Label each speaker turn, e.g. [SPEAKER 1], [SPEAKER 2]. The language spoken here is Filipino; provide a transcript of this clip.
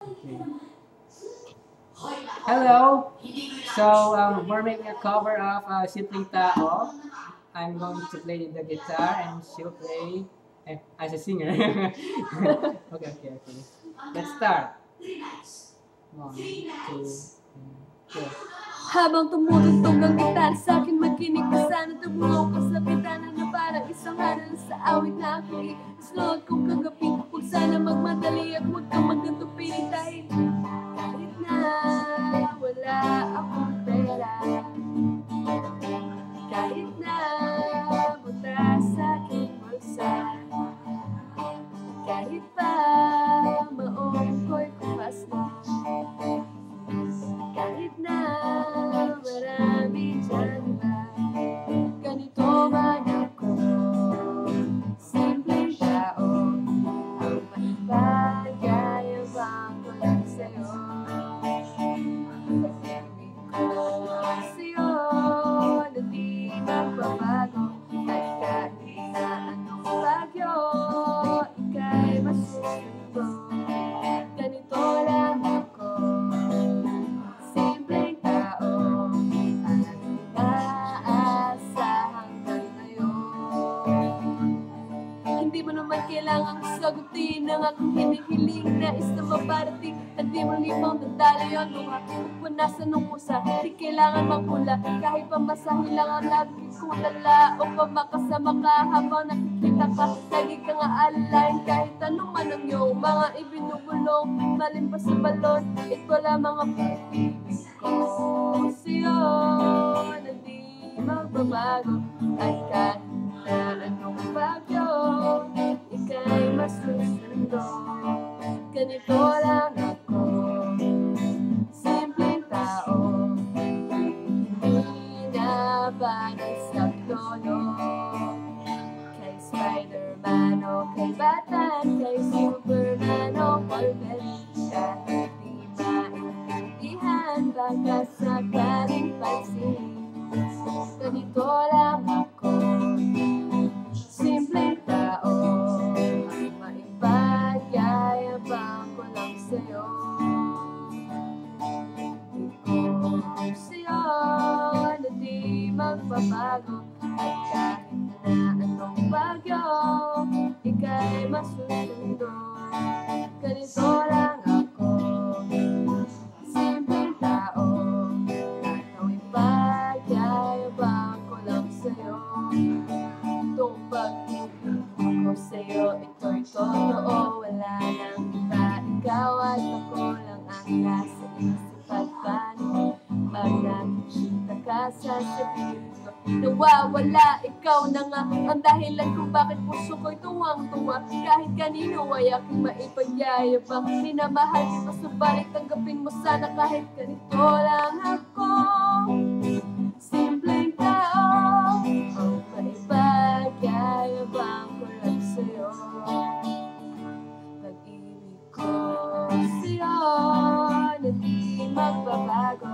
[SPEAKER 1] Okay. Hello! So, we're making a cover of Simpleng Tao. I'm going to play the guitar and she'll play as a singer. Okay. Let's start. 1, 2, 3, 4.
[SPEAKER 2] Habang tumutugtog ang gitara sa'kin, makinig ka sana. Tumuhaw ka sa bitana na parang isang haral sa awit na aking islot kong kagapin. Huwag sana magmadali at huwag kang magkatupirin dahil kahit na wala akong pera, kahit na butas sa aking bulsa, kahit pa maong ko'y kupas na, kahit na marami dyan iba, ganito man ako, simpleng tao, ang maipagayabang ko lang sa'yo. Pag-ibig ko sa'yo na di magbabago, at kahit na anong bagyo, ika'y masusundo. Ganito lang ako, simpleng tao, ang naasahan hanggang ngayon. Hindi mo naman kailangang sagutin ang aking hinihiling, nais na maparating at di mo limang dadalo yun. Kung ako punasan ng pusa, di kailangan magpula, kahit pamasahin lang ang lagi kong dala o pamakasama ka habang nakikita ka. Lagi kang aalalain kahit anong man ang iyong mga ibinubulong, malimpas sa balon, ito lamang ang pag-ibig ko sa'yo na di magbabago, at kahit na anong bagyo, ika'y masusundo. Ganito lang ako, simpleng tao, hindi na banas sa tono. Kay Spider-Man o kay Batman, kay Superman o Wolverine, kahit di maintindihan, baka sakaling pansin. Ganito lang ako, simpleng tao, ang maipagyayabang ko lang sa'yo. Ibig ko sa'yo na di magbabago, at kahit na anong bagyo, ika'y masusundo. Ganito lang ako, simpleng tao, ang ipagyayabang ko lang sa'yo. Itong pag-ibig ko sa'yo, ito'y totoo, wala nang iba. Ikaw at ako lang ang nasa isip at panig. Pag nakikita ka sa sabihin ko, nawawala, ikaw na nga ang dahilan kung bakit puso ko'y tuwang-tuwa. Kahit kanino ay aking maipagyayabang, minamahal kita, subalit tanggapin mo sana kahit ganito lang ako, simpleng tao, ang maipagyayabang ko lang sa'yo. Pag-ibig ko sa'yo na di magbabago,